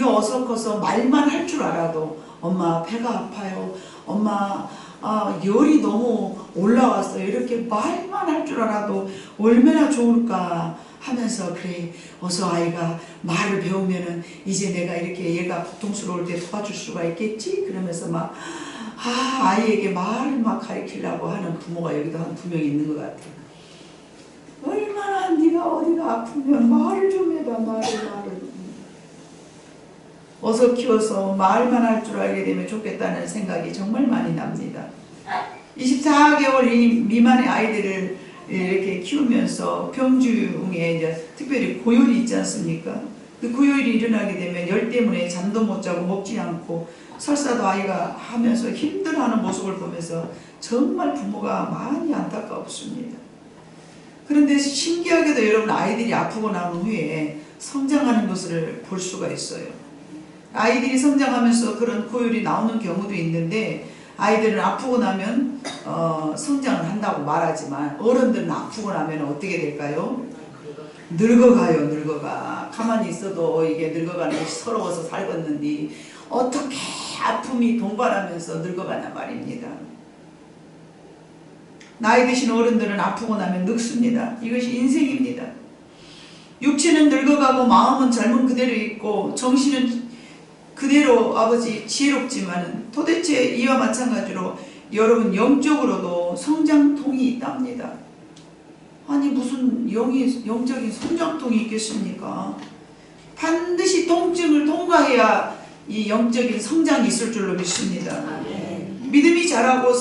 아이가 어서 커서 말만 할 줄 알아도 엄마 배가 아파요, 엄마 열이 너무 올라왔어요, 이렇게 말만 할 줄 알아도 얼마나 좋을까 하면서, 그래 어서 아이가 말을 배우면은 이제 내가 이렇게 얘가 고통스러울 때 도와줄 수가 있겠지, 그러면서 막 아이에게 말을 막 가르치려고 하는 부모가 여기도 한 2명 있는 것 같아요. 얼마나 네가 어디가 아프면 말을 좀 해봐, 말을. 어서 키워서 말만 할 줄 알게 되면 좋겠다는 생각이 정말 많이 납니다. 24개월 미만의 아이들을 이렇게 키우면서 병중에 이제 특별히 고열이 있지 않습니까? 그 고열이 일어나게 되면 열 때문에 잠도 못 자고 먹지 않고 설사도 아이가 하면서 힘들어하는 모습을 보면서 정말 부모가 많이 안타깝습니다. 그런데 신기하게도 여러분, 아이들이 아프고 난 후에 성장하는 것을 볼 수가 있어요. 아이들이 성장하면서 그런 고열이 나오는 경우도 있는데, 아이들은 아프고 나면 성장을 한다고 말하지만 어른들은 아프고 나면 어떻게 될까요? 늙어가요. 늙어가. 가만히 있어도 이게 늙어가는 것이 서러워서 살겠는데 어떻게 아픔이 동반하면서 늙어가냐 말입니다. 나이 드신 어른들은 아프고 나면 늙습니다. 이것이 인생입니다. 육체는 늙어가고 마음은 젊은 그대로 있고 정신은 그대로 아버지 지혜롭지만은, 도대체 이와 마찬가지로 여러분 영적으로도 성장통이 있답니다. 아니 무슨 영적인 성장통이 있겠습니까? 반드시 통증을 통과해야 이 영적인 성장이 있을 줄로 믿습니다. 믿음이 자라고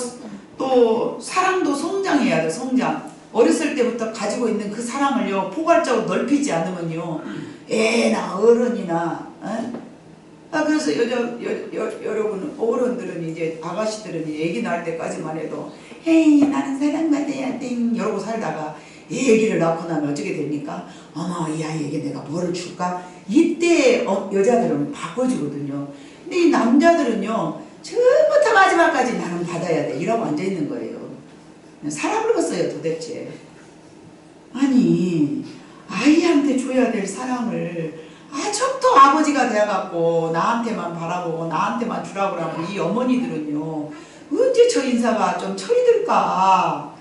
또 사랑도 성장해야 돼. 성장. 어렸을 때부터 가지고 있는 그 사랑을요 포괄적으로 넓히지 않으면요 애나 어른이나 그래서 여러분 어른들은 이제 아가씨들은 애기 낳을 때까지만 해도 헤이 나는 사랑받아야 띵 이러고 살다가 애기를 낳고 나면 어떻게 됩니까? 어머 이 아이에게 내가 뭐를 줄까? 이때 여자들은 바꿔주거든요. 근데 이 남자들은요 처음부터 마지막까지 나는 받아야 돼 이러고 앉아있는 거예요. 사람을 걷어요 도대체. 아니 아이한테 줘야 될 사랑을 아직도 아버지가 되어갖고 나한테만 바라보고 나한테만 주라고 하고 이 어머니들은요 언제 저 인사가 좀 철이 들까?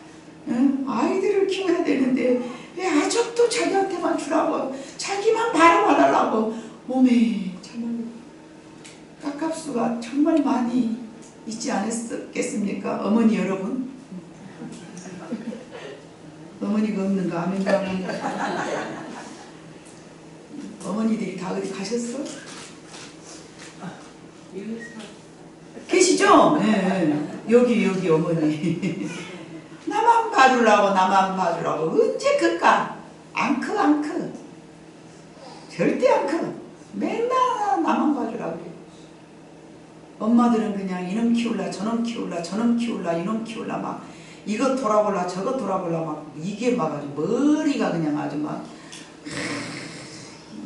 아이들을 키워야 되는데 왜 아직도 자기한테만 주라고 자기만 바라봐달라고 몸에 정말 깝깝수가 정말 많이 있지 않았겠습니까? 어머니 여러분? 어머니가 없는가? 아멘가? 어머니들이 다 어디 가셨어? 계시죠? 네. 여기 어머니. 나만 봐주라고 언제 클까? 안 커. 절대 안 커. 맨날 나만 봐주라고. 엄마들은 그냥 이놈 키울라 저놈 키울라 이놈 키울라 막 이것 돌아볼라 저것 돌아볼라 막 이게 막 아주 머리가 그냥 아주 막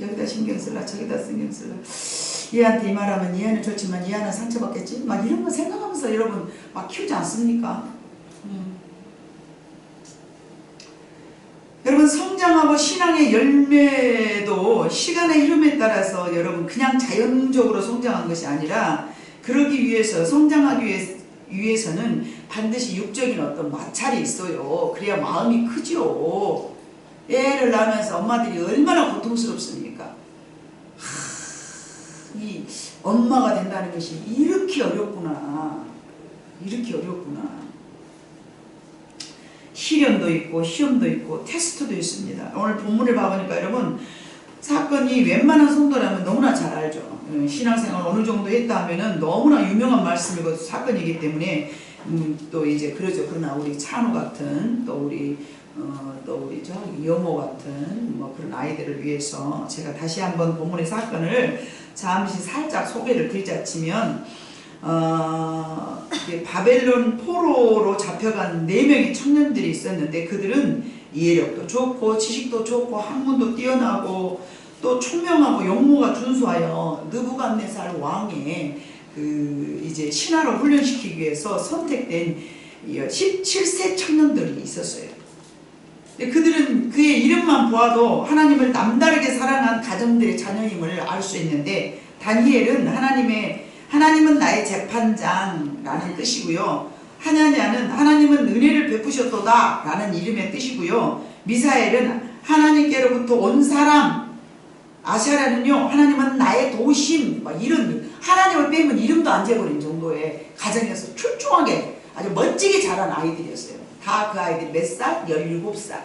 여기다 신경 쓸라 저기다 신경 쓸라 얘한테 이 말하면 얘는 좋지만 얘는 상처받겠지 막 이런 거 생각하면서 여러분 막 키우지 않습니까? 여러분 성장하고 신앙의 열매도 시간의 흐름에 따라서 여러분 그냥 자연적으로 성장한 것이 아니라 그러기 위해서 성장하기 위해서는 반드시 육적인 어떤 마찰이 있어요. 그래야 마음이 크죠. 애를 낳으면서 엄마들이 얼마나 고통스럽습니까? 이 엄마가 된다는 것이 이렇게 어렵구나. 시련도 있고 시험도 있고 테스트도 있습니다. 오늘 본문을 봐보니까 여러분 사건이 웬만한 성도라면 너무나 잘 알죠. 신앙생활 어느 정도 했다 하면은 너무나 유명한 말씀이고 사건이기 때문에 또 이제 그러죠. 그러나 우리 찬우 같은 또 우리 저 여모 같은 뭐 그런 아이들을 위해서 제가 다시 한번 본문의 사건을 잠시 살짝 소개를 드리자 치면 바벨론 포로로 잡혀간 4명의 청년들이 있었는데 그들은 이해력도 좋고 지식도 좋고 학문도 뛰어나고 또 총명하고 용모가 준수하여 느부갓네살 왕의 그 이제 신하로 훈련시키기 위해서 선택된 17세 청년들이 있었어요. 그들은 그의 이름만 보아도 하나님을 남다르게 사랑한 가정들의 자녀임을 알 수 있는데 다니엘은 하나님은 나의 재판장라는 뜻이고요. 하냐냐는 하나님은 은혜를 베푸셨도다 라는 이름의 뜻이고요. 미사엘은 하나님께로부터 온 사람, 아샤라는요 하나님은 나의 도심, 막 이런 하나님을 빼면 이름도 안 지어버린 정도의 가정에서 출중하게 아주 멋지게 자란 아이들이었어요. 다 그 아이들이 몇 살? 17살.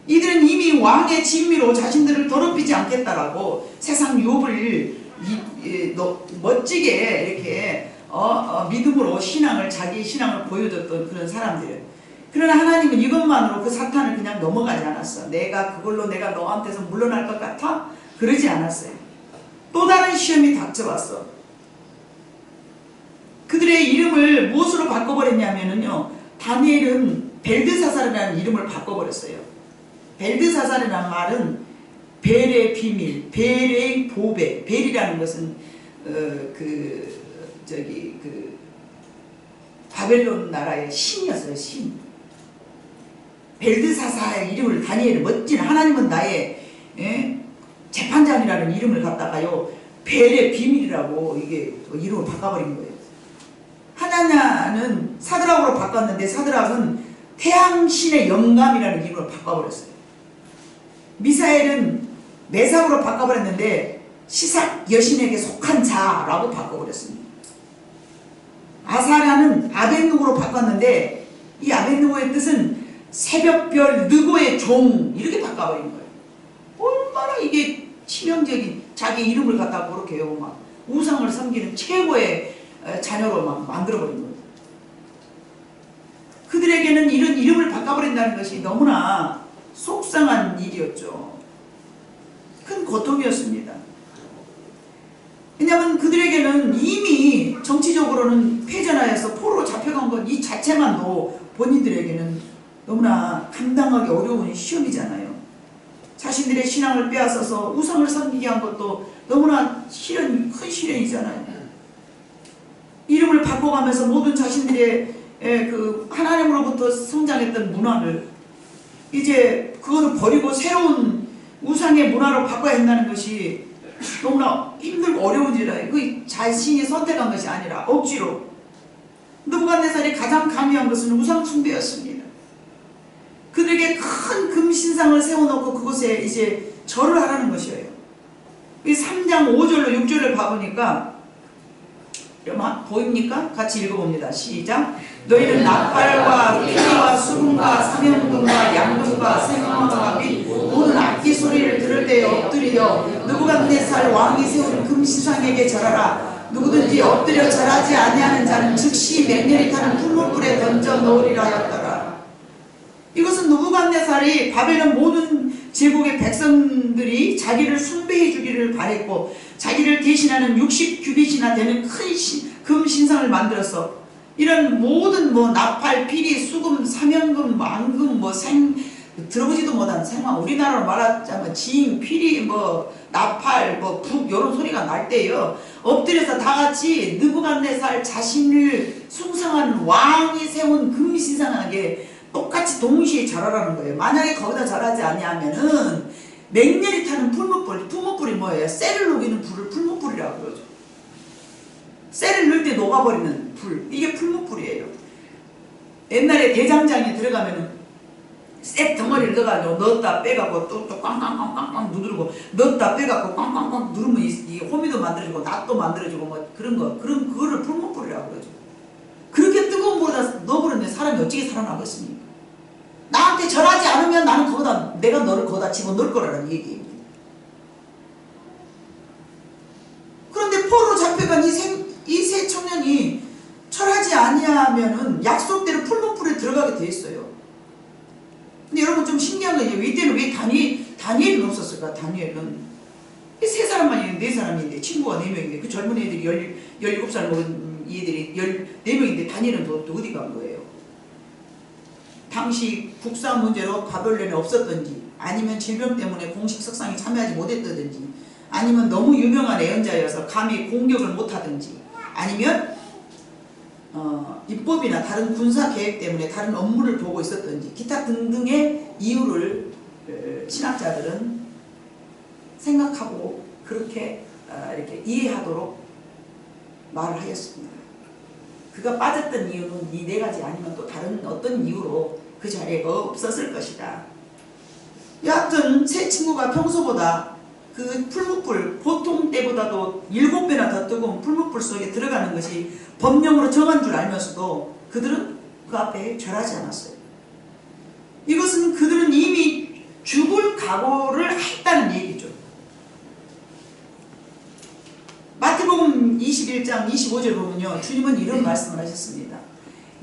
이들은 이미 왕의 진미로 자신들을 더럽히지 않겠다라고 세상 유업을 멋지게 이렇게 믿음으로 자기의 신앙을 보여줬던 그런 사람들이에요. 그러나 하나님은 이것만으로 그 사탄을 그냥 넘어가지 않았어. 그걸로 내가 너한테서 물러날 것 같아? 그러지 않았어요. 또 다른 시험이 닥쳐왔어. 그들의 이름을 무엇으로 바꿔버렸냐면요. 다니엘은 벨드사살이라는 이름을 바꿔버렸어요. 벨드사살이라는 말은 벨의 비밀, 벨의 보배. 벨이라는 것은 바벨론 나라의 신이었어요. 신. 벨드사살의 이름을 다니엘은 멋진 하나님은 나의 재판장이라는 이름을 갖다가요 벨의 비밀이라고 이게 이름을 바꿔버린 거예요. 하나냐는 사드락으로 바꿨는데 사드락은 태양신의 영감이라는 이름을 바꿔버렸어요. 미사엘은 메삭으로 바꿔버렸는데 시삭 여신에게 속한 자라고 바꿔버렸습니다. 아사라는 아벤누고로 바꿨는데 이 아벤누고의 뜻은 새벽별 느고의 종 이렇게 바꿔버린 거예요. 얼마나 이게 치명적인 자기 이름을 갖다가 그렇게 막 우상을 섬기는 최고의 자녀로 막 만들어버린 거예요. 그들에게는 이런 이름을 바꿔버린다는 것이 너무나 속상한 일이었죠. 큰 고통이었습니다. 왜냐하면 그들에게는 이미 정치적으로는 패전하여서 포로로 잡혀간 것 이 자체만도 본인들에게는 너무나 감당하기 어려운 시험이잖아요. 자신들의 신앙을 빼앗아서 우상을 섬기게 한 것도 너무나 큰 시련이잖아요. 이름을 바꿔가면서 모든 자신들의 그 하나님으로부터 성장했던 문화를 이제 그거를 버리고 새로운 우상의 문화로 바꿔야 한다는 것이 너무나 힘들고 어려운지라 그 자신이 선택한 것이 아니라 억지로. 느부갓네살이 가장 강요한 것은 우상 숭배였습니다. 그들에게 큰 금신상을 세워놓고 그곳에 이제 절을 하라는 것이에요. 이 3장 5절로 6절을 봐보니까 보입니까? 같이 읽어봅니다. 시작. 너희는 나팔과 피리와 수금과 사면금과 양금과 생화와 및 모든 악기 소리를 들을 때에 엎드리려 느부갓네살 왕이 세운 금신상에게 절하라. 누구든지 엎드려 절하지 아니하는 자는 즉시 맹렬히 타는 풀무불에 던져 넣으리라 하였더라. 이것은 느부갓네살이 바벨론 모든 제국의 백성들이 자기를 숭배해 주기를 바랬고 자기를 대신하는 60규빗이나 되는 큰 금신상을 만들어서 이런 모든 나팔, 피리, 수금, 사면금, 앙금, 들어보지도 못한 생화, 우리나라로 말하자면 징, 피리, 나팔, 북 이런 소리가 날 때요 엎드려서 다 같이 느부갓네살 자신을 숭상하는 왕이 세운 금신상에게 똑같이 동시에 절하라는 거예요. 만약에 거기다 절하지 아니하면은 맹렬히 타는 풀무불, 풀무불이 뭐예요? 쇠를 녹이는 불을 풀무불이라고 그러죠. 쇠를 넣을 때 녹아버리는 불, 이게 풀무불이에요. 옛날에 대장장에 들어가면은 쇠 덩어리를 넣어가지고 넣었다 빼갖고 또 꽝꽝꽝꽝꽝 누르고 넣었다 빼갖고 꽝꽝꽝 누르면 이 호미도 만들어지고 낫도 만들어지고 그런 그거를 풀무불이라고 그러죠. 그렇게 뜨거운 물에다 넣어버렸는데 사람이 어떻게 살아나겠습니까? 나한테 절하지 않으면 나는 내가 너를 거기다 집어넣을 거라는 얘기입니다. 그런데 포로로 잡혀간 이 세 청년이 절하지 아니하면은 약속대로 풀무불에 들어가게 돼 있어요. 근데 여러분 좀 신기한 건 이때는 왜 다니엘은 없었을까? 다니엘은 세 사람만 있는데 네 사람인데 친구가 4명인데 그 젊은 애들이 17살 먹은 얘들이 14명인데 다니엘은 또 어디 간 거예요? 당시 국사 문제로 바벨론에 없었던지 아니면 질병 때문에 공식 석상에 참여하지 못했다든지 아니면 너무 유명한 애연자여서 감히 공격을 못하든지 아니면 입법이나 다른 군사 계획 때문에 다른 업무를 보고 있었던지 기타 등등의 이유를 신학자들은 생각하고 그렇게 이렇게 이해하도록 말을 하였습니다. 그가 빠졌던 이유는 이 네 가지 아니면 또 다른 어떤 이유로 그 자리에 없었을 것이다. 여하튼 새 친구가 평소보다 그 풀무불, 보통 때보다도 7배나 더 뜨거운 풀무불 속에 들어가는 것이 법령으로 정한 줄 알면서도 그들은 그 앞에 절하지 않았어요. 이것은 그들은 이미 죽을 각오를 했다는 얘기죠. 마태복음 21장 25절 보면요, 주님은 이런 말씀을 하셨습니다.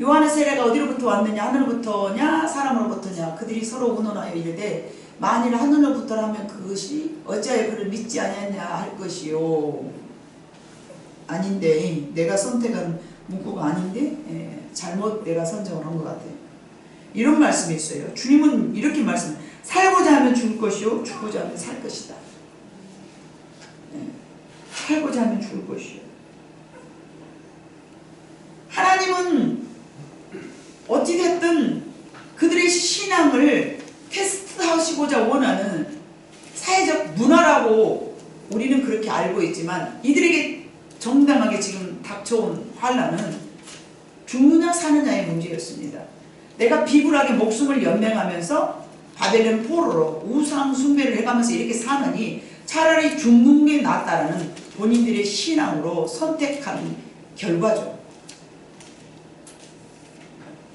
요한의 세례가 어디로부터 왔느냐, 하늘로부터냐 사람으로부터냐, 그들이 서로 의논하여 이르되 만일 하늘로부터라면 그것이 어찌하여 그를 믿지 아니하냐 할 것이요. 아닌데, 내가 선택한 문구가 아닌데 잘못 내가 선정을 한 것 같아요. 이런 말씀이 있어요. 주님은 이렇게 말씀해요. 살고자 하면 죽을 것이요, 죽고자 하면 살 것이다. 살고자 하면 죽을 것이요. 하나님은 어찌됐든 그들의 신앙을 테스트하시고자 원하는 사회적 문화라고 우리는 그렇게 알고 있지만, 이들에게 정당하게 지금 닥쳐온 환난은 죽느냐 사느냐의 문제였습니다. 내가 비굴하게 목숨을 연맹하면서 바벨론 포로로 우상 숭배를 해가면서 이렇게 사느니 차라리 죽는 게 낫다라는 본인들의 신앙으로 선택한 결과죠.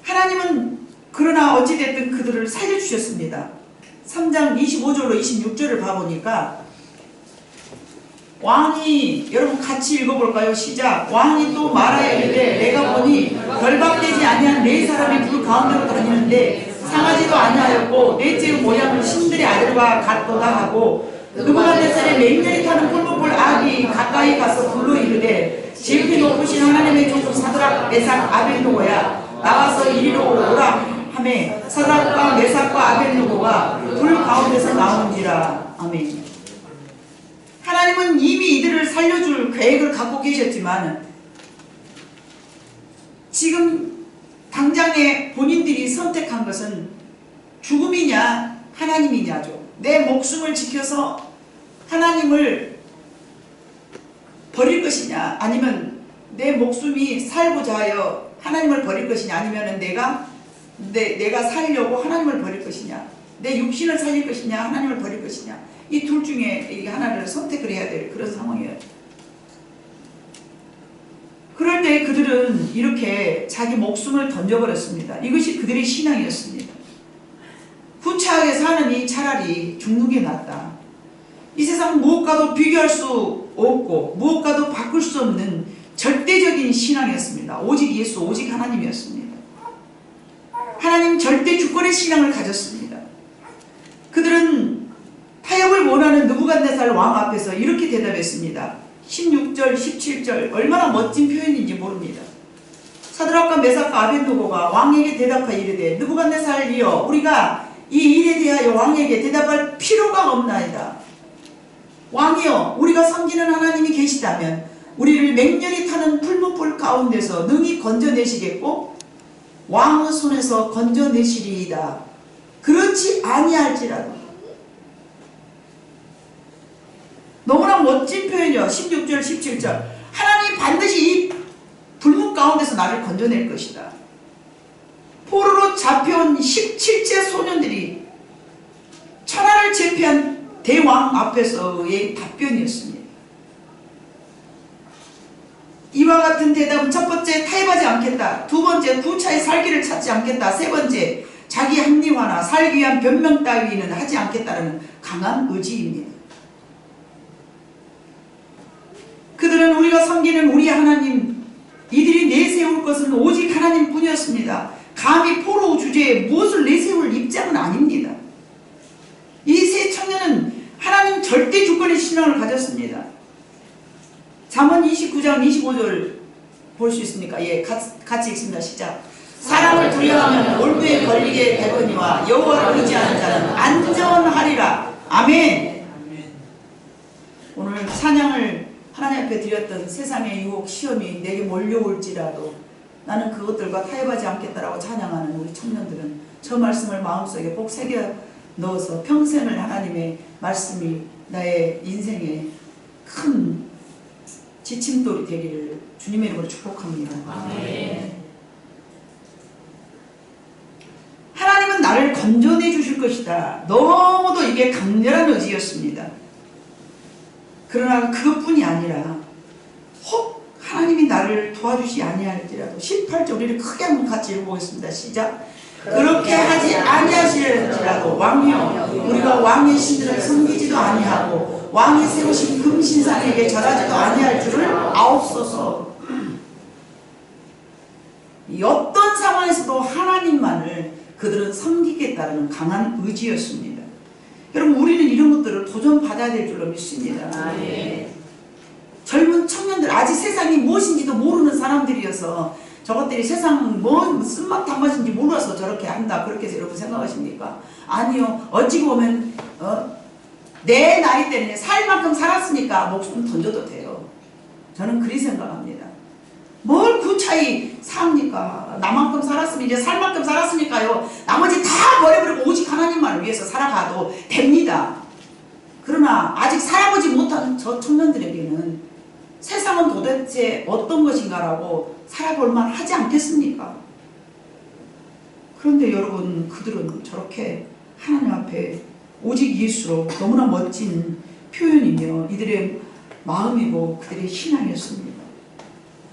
하나님은 그러나 어찌됐든 그들을 살려주셨습니다. 3장 25절로 26절을 봐보니까 왕이, 여러분 같이 읽어볼까요? 시작. 왕이 또 말하여 이르되 내가 보니 결박되지 아니한 네 사람이 불 가운데로 다니는데 상하지도 아니하였고 넷째의 모양은 신들의 아들과 같도다 하고 느부갓네살의 맹렬히 타는 풀무불 악이 가까이 가서 불로 이르되 지극히 높으신 하나님의 종들 사드락 메삭 아벨노고야 나와서 이리로 오라 하매 사드락과 메삭과 아벨노고가 불 가운데서 나오는지라. 아멘. 하나님은 이미 이들을 살려줄 계획을 갖고 계셨지만 지금 당장에 본인들이 선택한 것은 죽음이냐 하나님이냐죠. 내 목숨을 지켜서 하나님을 버릴 것이냐, 아니면 내 목숨이 살고자 하여 하나님을 버릴 것이냐, 아니면 내가 살려고 하나님을 버릴 것이냐, 내 육신을 살릴 것이냐 하나님을 버릴 것이냐, 이 둘 중에 하나를 선택을 해야 될 그런 상황이에요. 그럴 때 그들은 이렇게 자기 목숨을 던져버렸습니다. 이것이 그들의 신앙이었습니다. 후차하게 사느니 차라리 죽는 게 낫다. 이 세상 무엇과도 비교할 수 없고 무엇과도 바꿀 수 없는 절대적인 신앙이었습니다. 오직 예수, 오직 하나님이었습니다. 하나님 절대 주권의 신앙을 가졌습니다. 그들은 타협을 원하는 느부갓네살 왕 앞에서 이렇게 대답했습니다. 16절, 17절 얼마나 멋진 표현인지 모릅니다. 사드락과 메삭과 아벤노고가 왕에게 대답하여 이르되 느부갓네살이여, 우리가 이 일에 대하여 왕에게 대답할 필요가 없나이다. 왕이여, 우리가 섬기는 하나님이 계시다면 우리를 맹렬히 타는 풀무불 가운데서 능히 건져내시겠고 왕의 손에서 건져내시리이다. 그렇지 아니할지라도. 너무나 멋진 표현이요. 16절 17절 하나님이 반드시 이 불문 가운데서 나를 건져낼 것이다. 포로로 잡혀온 17세 소년들이 천하를 제패한 대왕 앞에서의 답변이었습니다. 이와 같은 대답은 첫 번째, 타협하지 않겠다. 두 번째, 구차의 살기를 찾지 않겠다. 세 번째, 자기 합리화나 살기 위한 변명 따위는 하지 않겠다는 강한 의지입니다. 그들은 우리가 섬기는 우리 하나님, 이들이 내세울 것은 오직 하나님 뿐이었습니다. 감히 포로 주제에 무엇을 내세울 입장은 아닙니다. 이 세 청년은 하나님 절대 주권의 신앙을 가졌습니다. 잠언 29장 25절 볼 수 있습니까? 예, 같이 읽습니다. 시작. 사람을 두려워하면 올무에 걸리게 되거니와 여호와를 의지하는 자는 안전하리라. 아멘. 오늘 찬양을 하나님 앞에 드렸던 세상의 유혹, 시험이 내게 몰려올지라도 나는 그것들과 타협하지 않겠다라고 찬양하는 우리 청년들은 저 말씀을 마음속에 꼭 새겨 넣어서 평생을 하나님의 말씀이 나의 인생에 큰 지침돌이 되기를 주님의 이름으로 축복합니다. 아멘. 하나님은 나를 건져내 주실 것이다. 너무도 이게 강렬한 의지였습니다. 그러나 그것뿐이 아니라 혹 하나님이 나를 도와주시 아니할지라도 18절 우리를 크게 한번 같이 읽어보겠습니다. 시작. 그렇게 하지 아니하실지라도 왕이여 우리가 왕의 신들을 섬기지도 아니하고 왕이 세우신 금신상에게 절하지도 아니할 줄을 아옵소서. 이 어떤 상황에서도 하나님만을 그들은 섬기겠다는 강한 의지였습니다. 여러분 우리는 이런 것들을 도전받아야 될 줄로 믿습니다. 젊은 청년들 아직 세상이 무엇인지도 모르는 사람들이어서 저것들이 세상 뭔 쓴맛 단맛인지 몰라서 저렇게 한다 그렇게 해서 여러분 생각하십니까? 아니요. 어찌 보면 내 나이 때는 살 만큼 살았으니까 목숨 던져도 돼요. 저는 그리 생각합니다. 뭘 그 차이 삽니까? 나만큼 살았으면 이제 살 만큼 살았으니까요. 나머지 다 버려버리고 오직 하나님만을 위해서 살아가도 됩니다. 그러나 아직 살아보지 못한 저 청년들에게는 세상은 도대체 어떤 것인가라고 살아볼만 하지 않겠습니까? 그런데 여러분 그들은 저렇게 하나님 앞에 오직 예수로 너무나 멋진 표현이며 이들의 마음이고 그들의 신앙이었습니다.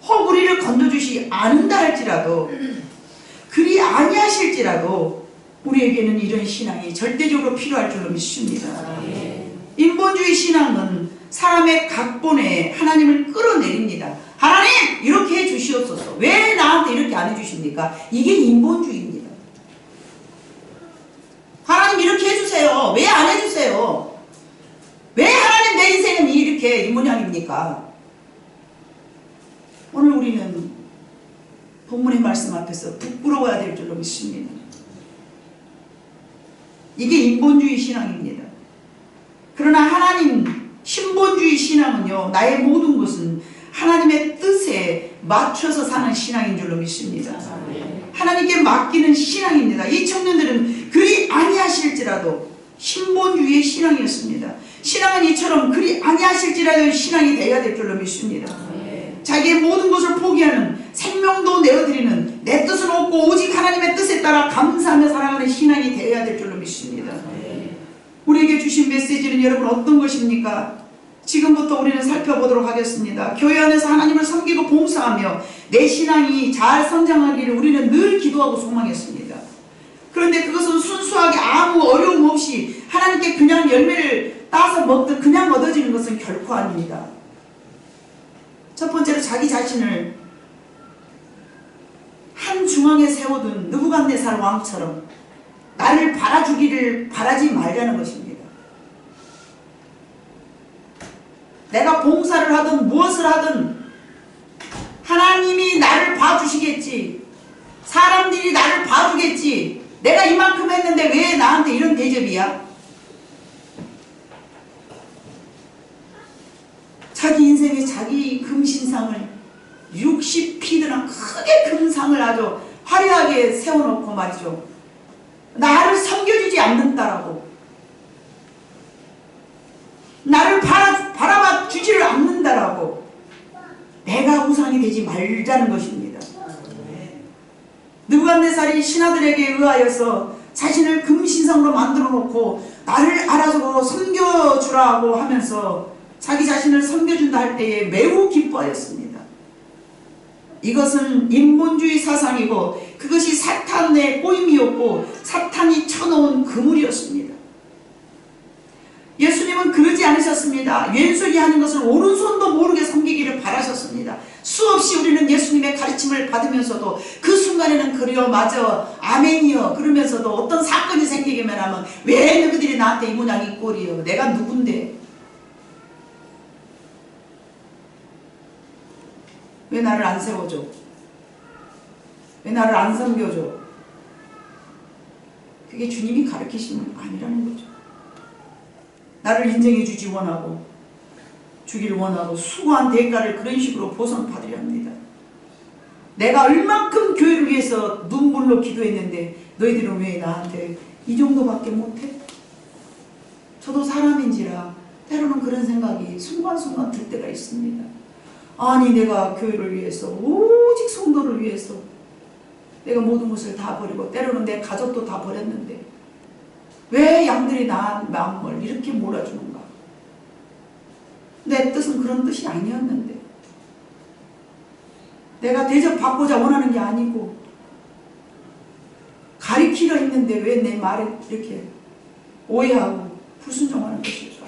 혹 우리를 건져주시 않는다 할지라도 그리 아니하실지라도 우리에게는 이런 신앙이 절대적으로 필요할 줄로 믿습니다. 인본주의 신앙은 사람의 각본에 하나님을 끌어내립니다. 하나님 이렇게 해주시옵소서. 왜 나한테 이렇게 안 해주십니까? 이게 인본주의입니다. 하나님 이렇게 해주세요. 왜 안 해주세요? 왜 하나님 내 인생은 이렇게 이 모양입니까? 오늘 우리는 본문의 말씀 앞에서 부끄러워야 될 줄로 믿습니다. 이게 인본주의 신앙입니다. 그러나 하나님 신본주의 신앙은요, 나의 모든 것은 하나님의 뜻에 맞춰서 사는 신앙인 줄로 믿습니다. 하나님께 맡기는 신앙입니다. 이 청년들은 그리 아니하실지라도 신본주의의 신앙이었습니다. 신앙은 이처럼 그리 아니하실지라도 신앙이 되어야 될 줄로 믿습니다. 자기의 모든 것을 포기하는, 생명도 내어드리는, 내 뜻은 없고 오직 하나님의 뜻에 따라 감사하며 살아가는 신앙이 되어야 될 줄로 믿습니다. 우리에게 주신 메시지는 여러분 어떤 것입니까? 지금부터 우리는 살펴보도록 하겠습니다. 교회 안에서 하나님을 섬기고 봉사하며 내 신앙이 잘 성장하기를 우리는 늘 기도하고 소망했습니다. 그런데 그것은 순수하게 아무 어려움 없이 하나님께 그냥 열매를 따서 먹듯 그냥 얻어지는 것은 결코 아닙니다. 첫 번째로 자기 자신을 한 중앙에 세워둔 느부갓네살 왕처럼 나를 바라주기를 바라지 말자는 것입니다. 내가 봉사를 하든 무엇을 하든 하나님이 나를 봐주시겠지. 사람들이 나를 봐주겠지. 내가 이만큼 했는데 왜 나한테 이런 대접이야? 자기 인생에 자기 금신상을 60피드나 크게 큰 상을 아주 화려하게 세워놓고 말이죠. 나를 섬겨주지 않는다라고. 나를 바라봐 주지를 않는다라고. 내가 우상이 되지 말자는 것입니다. 느부갓네살이 신하들에게 의하여서 자신을 금신상으로 만들어 놓고 나를 알아주고 섬겨주라고 하면서 자기 자신을 섬겨준다 할 때에 매우 기뻐하였습니다. 이것은 인본주의 사상이고 그것이 사탄의 꼬임이었고 사탄이 쳐놓은 그물이었습니다. 예수님은 그러지 않으셨습니다. 왼손이 하는 것을 오른손도 모르게 섬기기를 바라셨습니다. 수없이 우리는 예수님의 가르침을 받으면서도 그 순간에는 그래요 맞아 아멘이요 그러면서도 어떤 사건이 생기기만 하면 왜 너희들이 나한테 이 모양 이 꼴이요 내가 누군데 왜 나를 안 세워줘? 왜 나를 안 섬겨줘? 그게 주님이 가르치시는 거 아니라는 거죠. 나를 인정해 주지 원하고 주기를 원하고 수고한 대가를 그런 식으로 보상받으려 합니다. 내가 얼만큼 교회를 위해서 눈물로 기도했는데 너희들은 왜 나한테 이 정도밖에 못해? 저도 사람인지라 때로는 그런 생각이 순간순간 들 때가 있습니다. 아니 내가 교회를 위해서 오직 성도를 위해서 내가 모든 것을 다 버리고 때로는 내 가족도 다 버렸는데 왜 양들이 나 마음을 이렇게 몰아주는가? 내 뜻은 그런 뜻이 아니었는데 내가 대접받고자 원하는 게 아니고 가리키려 했는데 왜 내 말에 이렇게 오해하고 불순종하는 것일까?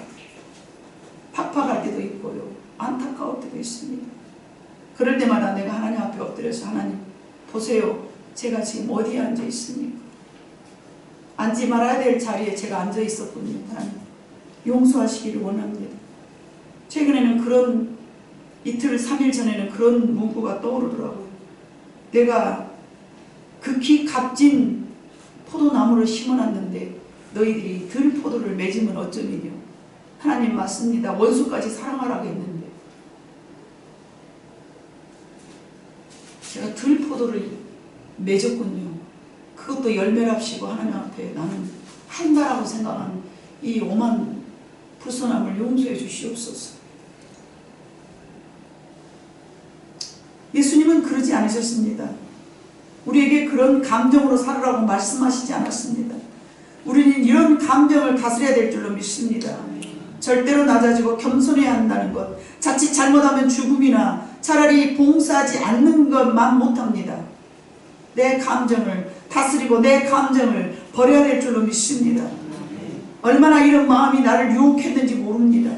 팍팍할 때도 있고요. 안타까울 때도 있습니다. 그럴 때마다 내가 하나님 앞에 엎드려서 하나님 보세요. 제가 지금 어디에 앉아 있습니까? 앉지 말아야 될 자리에 제가 앉아 있었군요. 하나님 용서하시기를 원합니다. 최근에는 그런 이틀 3일 전에는 그런 문구가 떠오르더라고요. 내가 극히 값진 포도나무를 심어놨는데 너희들이 들포도를 맺으면 어쩌면요. 하나님 맞습니다. 원수까지 사랑하라고 했는데 제가 들포도를 맺었군요. 그것도 열매랍시고 하나님 앞에 나는 한다라고 생각하는 이 오만 불선함을 용서해 주시옵소서. 예수님은 그러지 않으셨습니다. 우리에게 그런 감정으로 살으라고 말씀하시지 않았습니다. 우리는 이런 감정을 다스려야 될 줄로 믿습니다. 절대로 낮아지고 겸손해야 한다는 것, 자칫 잘못하면 죽음이나 차라리 봉사하지 않는 것만 못합니다. 내 감정을 다스리고 내 감정을 버려야 될 줄로 믿습니다. 얼마나 이런 마음이 나를 유혹했는지 모릅니다.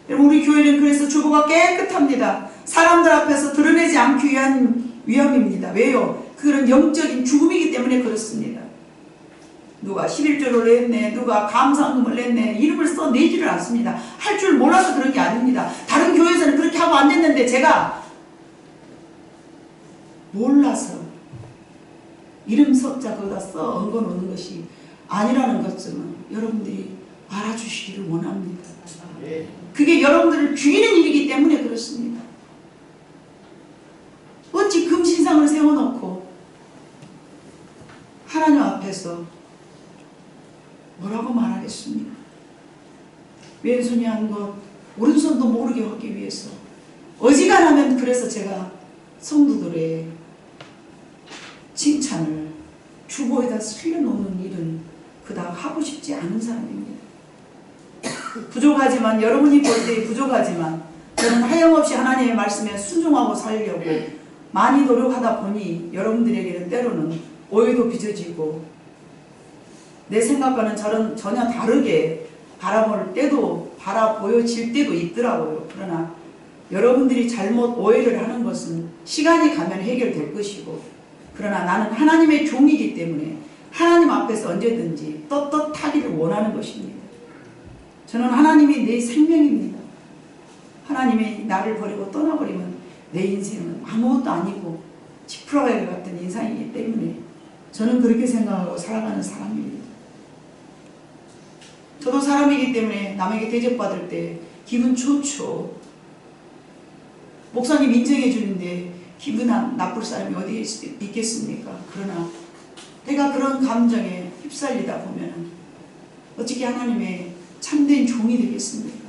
우리 교회는 그래서 주보가 깨끗합니다. 사람들 앞에서 드러내지 않기 위한 위험입니다. 왜요? 그런 영적인 죽음이기 때문에 그렇습니다. 누가 11조를 냈네, 누가 감상금을 냈네, 이름을 써내지를 않습니다. 할 줄 몰라서 그런 게 아닙니다. 다른 교회에서는 그렇게 하고 안 됐는데 제가 몰라서 이름 석자 거기다 써 얹어 놓는 것이 아니라는 것쯤은 여러분들이 알아주시기를 원합니다. 그게 여러분들을 죽이는 일이기 때문에 그렇습니다. 어찌 금신상을 세워놓고 하나님 앞에서 뭐라고 말하겠습니까? 왼손이 한 것, 오른손도 모르게 하기 위해서 어지간하면 그래서 제가 성도들의 칭찬을 주보에다 실려놓는 일은 그닥 하고 싶지 않은 사람입니다. 부족하지만 여러분이 볼 때 부족하지만 저는 하염없이 하나님의 말씀에 순종하고 살려고 많이 노력하다 보니 여러분들에게는 때로는 오해도 빚어지고 내 생각과는 전혀 다르게 바라볼 때도 바라보여질 때도 있더라고요. 그러나 여러분들이 잘못 오해를 하는 것은 시간이 가면 해결될 것이고 그러나 나는 하나님의 종이기 때문에 하나님 앞에서 언제든지 떳떳하기를 원하는 것입니다. 저는 하나님이 내 생명입니다. 하나님이 나를 버리고 떠나버리면 내 인생은 아무것도 아니고 지푸라기 같은 인생이기 때문에 저는 그렇게 생각하고 살아가는 사람입니다. 저도 사람이기 때문에 남에게 대접받을 때 기분 좋죠. 목사님 인정해 주는데 기분 나쁠 사람이 어디에 있겠습니까? 그러나 내가 그런 감정에 휩쓸리다 보면 어떻게 하나님의 참된 종이 되겠습니까?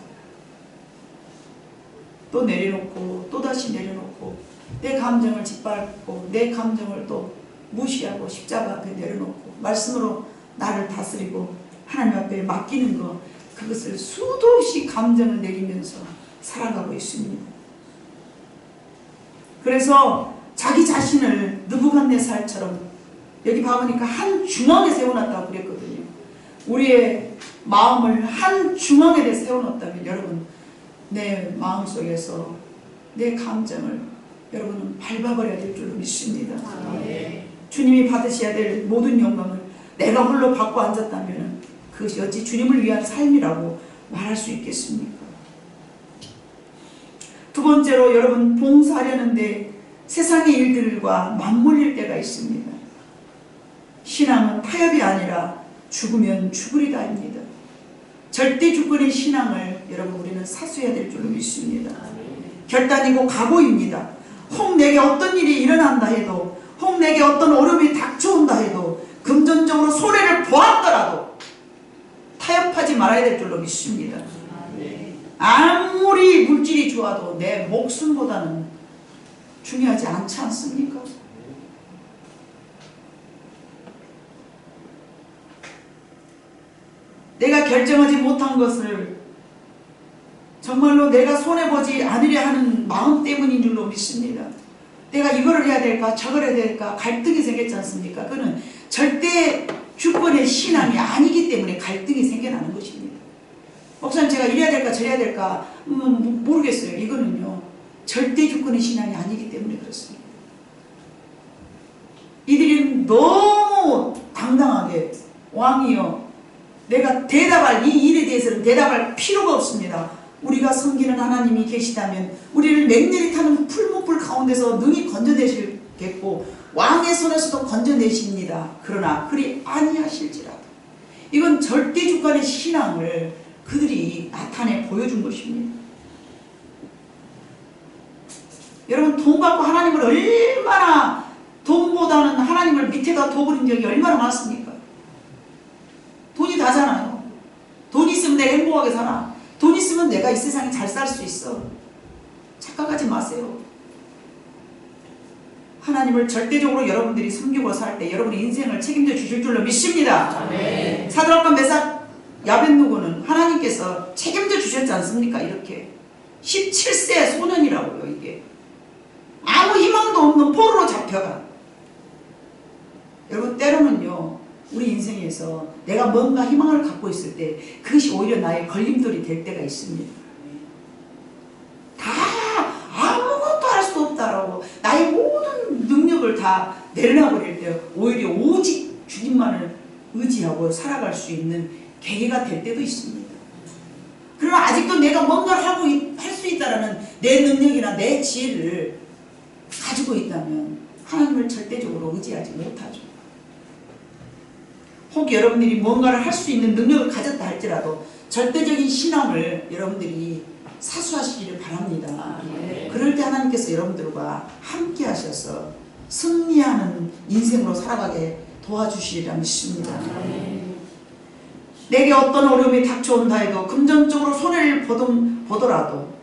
또 내려놓고 또 다시 내려놓고 내 감정을 짓밟고 내 감정을 또 무시하고 십자가 앞에 내려놓고 말씀으로 나를 다스리고 하나님 앞에 맡기는 것, 그것을 수도 없이 감정을 내리면서 살아가고 있습니다. 그래서 자기 자신을 느부갓네살처럼 여기 봐보니까 한 중앙에 세워놨다고 그랬거든요. 우리의 마음을 한 중앙에 세워놓았다면 여러분 내 마음속에서 내 감정을 여러분은 밟아버려야 될 줄로 믿습니다. 주님이 받으셔야 될 모든 영광을 내가 홀로 받고 앉았다면 그것이 어찌 주님을 위한 삶이라고 말할 수 있겠습니까? 두 번째로 여러분 봉사하려는데 세상의 일들과 맞물릴 때가 있습니다. 신앙은 타협이 아니라 죽으면 죽으리다입니다. 절대 주권의 신앙을 여러분 우리는 사수해야 될 줄로 믿습니다. 결단이고 각오입니다. 혹 내게 어떤 일이 일어난다 해도 혹 내게 어떤 어려움이 닥쳐온다 해도 금전적으로 손해를 보았더라도 타협하지 말아야 될 줄로 믿습니다. 아무 좋아도 내 목숨보다는 중요하지 않지 않습니까? 내가 결정하지 못한 것을 정말로 내가 손해보지 않으려 하는 마음 때문인 줄로 믿습니다. 내가 이거를 해야 될까 저걸 해야 될까 갈등이 생겼지 않습니까? 그거는 절대 주권의 신앙이 아니기 때문에 갈등이 생겨나는 것입니다. 목사님 제가 이래야 될까 저래야 될까 모르겠어요. 이거는요 절대 주권의 신앙이 아니기 때문에 그렇습니다. 이들은 너무 당당하게 왕이여 내가 대답할 이 일에 대해서는 대답할 필요가 없습니다. 우리가 섬기는 하나님이 계시다면 우리를 맹렬히 타는 풀무불 가운데서 능히 건져내시겠고 왕의 손에서도 건져내십니다. 그러나 그리 아니하실지라도 이건 절대 주권의 신앙을 그들이 나타내 보여준 것입니다. 여러분 돈 받고 하나님을 얼마나 돈보다는 하나님을 밑에다 둬버린 적이 얼마나 많습니까? 돈이 다잖아요. 돈 있으면 내가 행복하게 살아. 돈 있으면 내가 이 세상에 잘 살 수 있어. 착각하지 마세요. 하나님을 절대적으로 여러분들이 섬기고 살 때 여러분의 인생을 책임져 주실 줄로 믿습니다. 네. 사드락과 메삭 야벳누고는 하나님께서 책임져 주셨지 않습니까? 이렇게 17세 소년이라고요. 이게 아무 희망도 없는 포로로 잡혀가. 여러분 때로는요 우리 인생에서 내가 뭔가 희망을 갖고 있을 때 그것이 오히려 나의 걸림돌이 될 때가 있습니다. 다 아무것도 할 수 없다라고 나의 모든 능력을 다 내려놔버릴 때 오히려 오직 주님만을 의지하고 살아갈 수 있는 계기가 될 때도 있습니다. 그러나 아직도 내가 뭔가를 할 수 있다라는 내 능력이나 내 지혜를 가지고 있다면 하나님을 절대적으로 의지하지 못하죠. 혹 여러분들이 뭔가를 할 수 있는 능력을 가졌다 할지라도 절대적인 신앙을 여러분들이 사수하시기를 바랍니다. 네. 그럴 때 하나님께서 여러분들과 함께 하셔서 승리하는 인생으로 살아가게 도와주시리라 믿습니다. 네. 내게 어떤 어려움이 닥쳐온다 해도 금전적으로 손해를 보더라도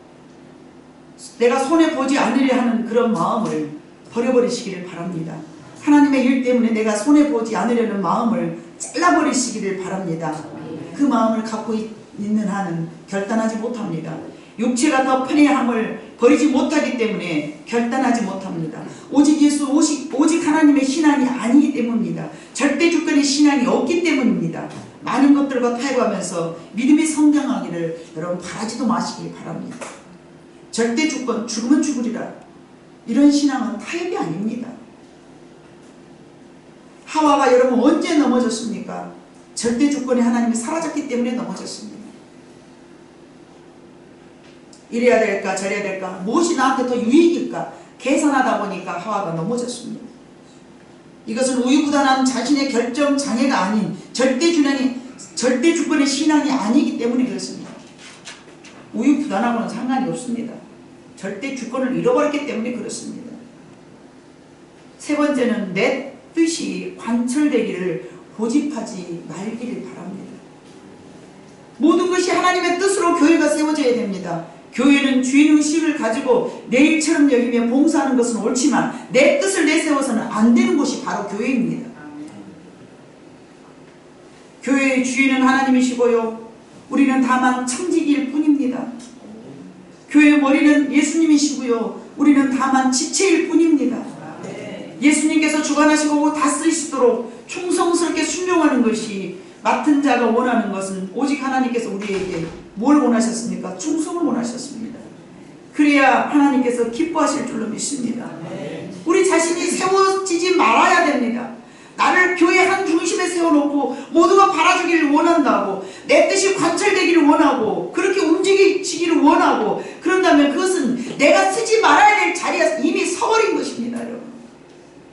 내가 손해보지 않으려 하는 그런 마음을 버려버리시기를 바랍니다. 하나님의 일 때문에 내가 손해보지 않으려는 마음을 잘라버리시기를 바랍니다. 그 마음을 갖고 있는 한은 결단하지 못합니다. 육체가 더 편해함을 버리지 못하기 때문에 결단하지 못합니다. 오직 예수, 오직 하나님의 신앙이 아니기 때문입니다. 절대 주권의 신앙이 없기 때문입니다. 많은 것들과 타협하면서 믿음이 성장하기를 여러분 바라지도 마시기 바랍니다. 절대 주권, 죽으면 죽으리라. 이런 신앙은 타협이 아닙니다. 하와가 여러분 언제 넘어졌습니까? 절대 주권의 하나님이 사라졌기 때문에 넘어졌습니다. 이래야 될까 저래야 될까 무엇이 나한테 더 유익일까 계산하다 보니까 하와가 넘어졌습니다. 이것은 우유부단한 자신의 결정 장애가 아닌 절대 주권의 신앙이 아니기 때문에 그렇습니다. 우유부단하고는 상관이 없습니다. 절대 주권을 잃어버렸기 때문에 그렇습니다. 세 번째는 내 뜻이 관철되기를 고집하지 말기를 바랍니다. 모든 것이 하나님의 뜻으로 교회가 세워져야 됩니다. 교회는 주인의식을 가지고 내 일처럼 여기며 봉사하는 것은 옳지만 내 뜻을 내세워서는 안 되는 곳이 바로 교회입니다. 교회의 주인은 하나님이시고요. 우리는 다만 청지기일 뿐입니다. 교회의 머리는 예수님이시고요. 우리는 다만 지체일 뿐입니다. 예수님께서 주관하시고 다스리시도록 충성스럽게 순종하는 것이 맡은 자가 원하는 것은 오직 하나님께서 우리에게 뭘 원하셨습니까? 충성을 원하셨습니다. 그래야 하나님께서 기뻐하실 줄로 믿습니다. 우리 자신이 세워지지 말아야 됩니다. 나를 교회 한 중심에 세워놓고 모두가 바라주기를 원한다고 내 뜻이 관철되기를 원하고 그렇게 움직이시기를 원하고 그런다면 그것은 내가 쓰지 말아야 될 자리에 이미 서버린 것입니다. 여러분.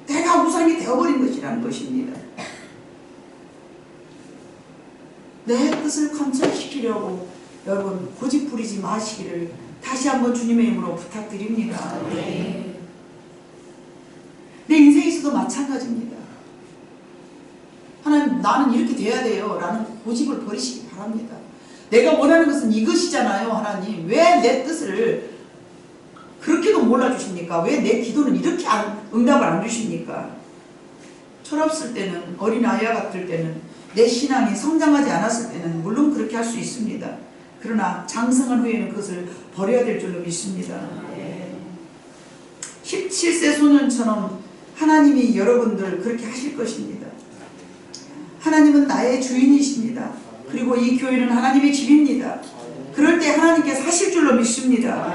내가 우상이 되어버린 것이라는 것입니다. 내 뜻을 관철시키려고 여러분 고집 부리지 마시기를 다시 한번 주님의 이름으로 부탁드립니다. 네. 내 인생에서도 마찬가지입니다. 하나님 나는 이렇게 돼야 돼요 라는 고집을 버리시기 바랍니다. 내가 원하는 것은 이것이잖아요. 하나님 왜 내 뜻을 몰라주십니까? 왜 내 기도는 이렇게 응답을 안 주십니까? 철없을 때는, 어린아이와 같을 때는, 내 신앙이 성장하지 않았을 때는 물론 그렇게 할 수 있습니다. 그러나 장성한 후에는 그것을 버려야 될 줄로 믿습니다. 17세 소년처럼 하나님이 여러분들 그렇게 하실 것입니다. 하나님은 나의 주인이십니다. 그리고 이 교회는 하나님의 집입니다. 그럴 때 하나님께서 하실 줄로 믿습니다.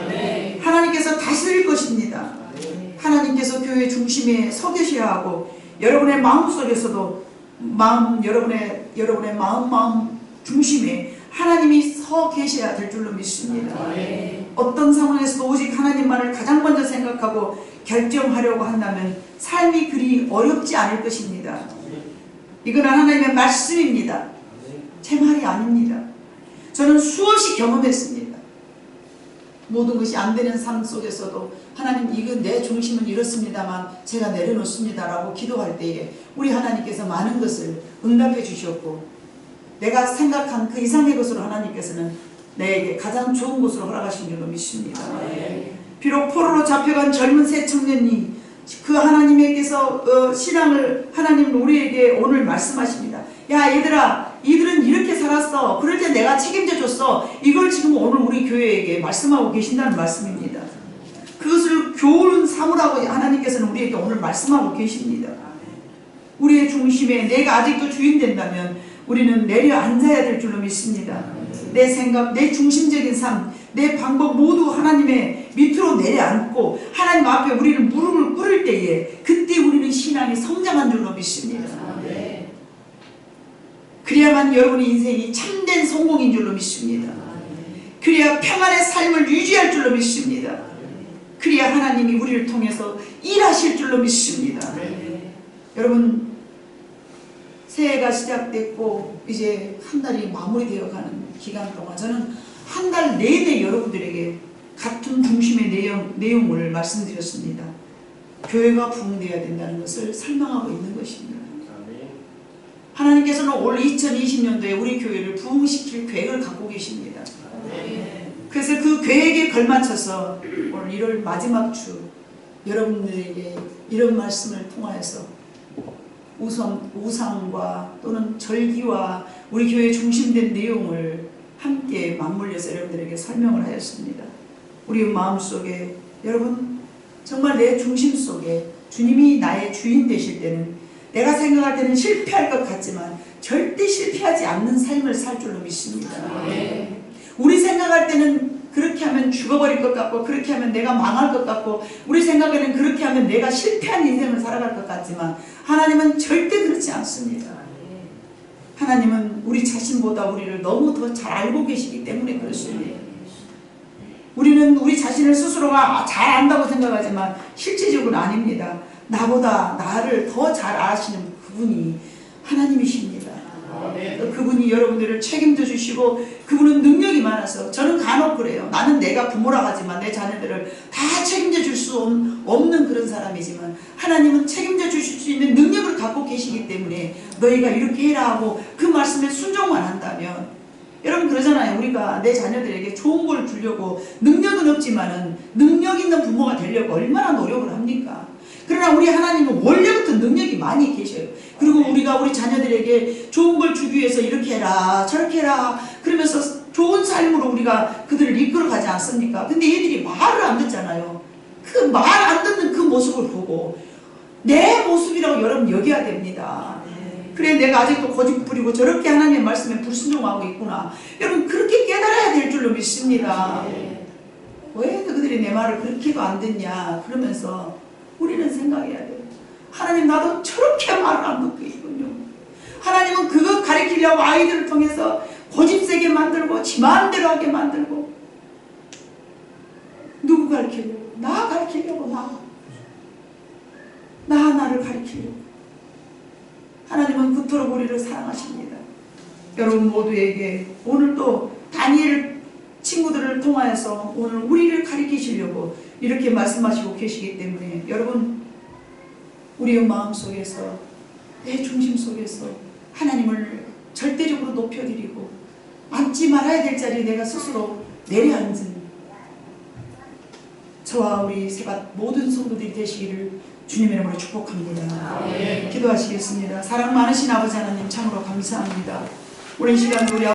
하나님께서 다스릴 것입니다. 하나님께서 교회 중심에 서 계셔야 하고 여러분의 마음속에서도 여러분의 마음 중심에 하나님이 서 계셔야 될 줄로 믿습니다. 어떤 상황에서도 오직 하나님만을 가장 먼저 생각하고 결정하려고 한다면 삶이 그리 어렵지 않을 것입니다. 이건 하나님의 말씀입니다. 제 말이 아닙니다. 저는 수없이 경험했습니다. 모든 것이 안 되는 삶 속에서도 하나님 이건 내 중심은 이렇습니다만 제가 내려놓습니다 라고 기도할 때에 우리 하나님께서 많은 것을 응답해 주셨고 내가 생각한 그 이상의 것으로 하나님께서는 내게 가장 좋은 곳으로 허락하신 줄로 믿습니다. 비록 포로로 잡혀간 젊은 새 청년이 그 하나님께서 신앙을 하나님 우리에게 오늘 말씀하십니다. 야 얘들아 이들은 이렇게 살았어. 그럴 때 내가 책임져 줬어. 이걸 지금 오늘 우리 교회에게 말씀하고 계신다는 말씀입니다. 그것을 교훈 삼으라고 하나님께서는 우리에게 오늘 말씀하고 계십니다. 우리의 중심에 내가 아직도 주인 된다면 우리는 내려앉아야 될 줄로 믿습니다. 내 생각, 내 중심적인 삶, 내 방법 모두 하나님의 밑으로 내려앉고 하나님 앞에 우리는 무릎을 꿇을 때에 그때 우리는 신앙이 성장한 줄로 믿습니다. 그래야만 여러분의 인생이 참된 성공인 줄로 믿습니다. 그래야 평안의 삶을 유지할 줄로 믿습니다. 그래야 하나님이 우리를 통해서 일하실 줄로 믿습니다. 여러분 새해가 시작됐고 이제 한 달이 마무리되어가는 기간 동안 저는 한 달 내내 여러분들에게 같은 중심의 내용을 말씀드렸습니다. 교회가 부흥되어야 된다는 것을 설명하고 있는 것입니다. 하나님께서는 올 2020년도에 우리 교회를 부흥시킬 계획을 갖고 계십니다. 그래서 그 계획에 걸맞춰서 오늘 1월 마지막 주 여러분들에게 이런 말씀을 통하여서 우상과 또는 절기와 우리 교회에 중심된 내용을 함께 맞물려서 여러분들에게 설명을 하였습니다. 우리 마음속에 여러분 정말 내 중심 속에 주님이 나의 주인 되실 때는 내가 생각할 때는 실패할 것 같지만 절대 실패하지 않는 삶을 살 줄로 믿습니다. 우리 생각할 때는 그렇게 하면 죽어버릴 것 같고 그렇게 하면 내가 망할 것 같고 우리 생각에는 그렇게 하면 내가 실패한 인생을 살아갈 것 같지만 하나님은 절대 그렇지 않습니다. 하나님은 우리 자신보다 우리를 너무 더 잘 알고 계시기 때문에 그렇습니다. 우리는 우리 자신을 스스로가 잘 안다고 생각하지만 실제적으로는 아닙니다. 나보다 나를 더 잘 아시는 그분이 하나님이십니다. 그분이 여러분들을 책임져 주시고 그분은 능력이 많아서 저는 간혹 그래요. 나는 내가 부모라 하지만 내 자녀들을 다 책임져 줄 수 없는 그런 사람이지만 하나님은 책임져 주실 수 있는 능력을 갖고 계시기 때문에 너희가 이렇게 해라 하고 그 말씀에 순종만 한다면 여러분 그러잖아요. 우리가 내 자녀들에게 좋은 걸 주려고 능력은 없지만은 능력 있는 부모가 되려고 얼마나 노력을 합니까? 그러나 우리 하나님은 원래부터 능력이 많이 계셔요. 그리고 우리가 우리 자녀들에게 좋은 걸 주기 위해서 이렇게 해라 저렇게 해라 그러면서 좋은 삶으로 우리가 그들을 이끌어가지 않습니까? 근데 얘들이 말을 안 듣잖아요. 그 말 안 듣는 그 모습을 보고 내 모습이라고 여러분 여겨야 됩니다. 그래 내가 아직도 고집 부리고 저렇게 하나님의 말씀에 불순종하고 있구나. 여러분 그렇게 깨달아야 될 줄로 믿습니다. 왜 그들이 내 말을 그렇게도 안 듣냐 그러면서 우리는 생각해야 돼요. 하나님 나도 저렇게 말을 안 듣고 있군요. 하나님은 그거 가르치려고 아이들을 통해서 고집세게 만들고 지 마음대로 하게 만들고 누구 가르치려고? 나 가르치려고 나 하나를 가르치려고. 하나님은 그토록 우리를 사랑하십니다. 여러분 모두에게 오늘 또 다니엘 친구들을 통하여서 오늘 우리를 가르치시려고 이렇게 말씀하시고 계시기 때문에 여러분 우리의 마음속에서 내 중심 속에서 하나님을 절대적으로 높여드리고 앉지 말아야 될 자리에 내가 스스로 내려앉은 저와 우리 세밭 모든 성도들이 되시기를 주님의 이름으로 축복합니다. 기도하시겠습니다. 사랑 많으신 아버지 하나님 참으로 감사합니다. 오랜 시간 우리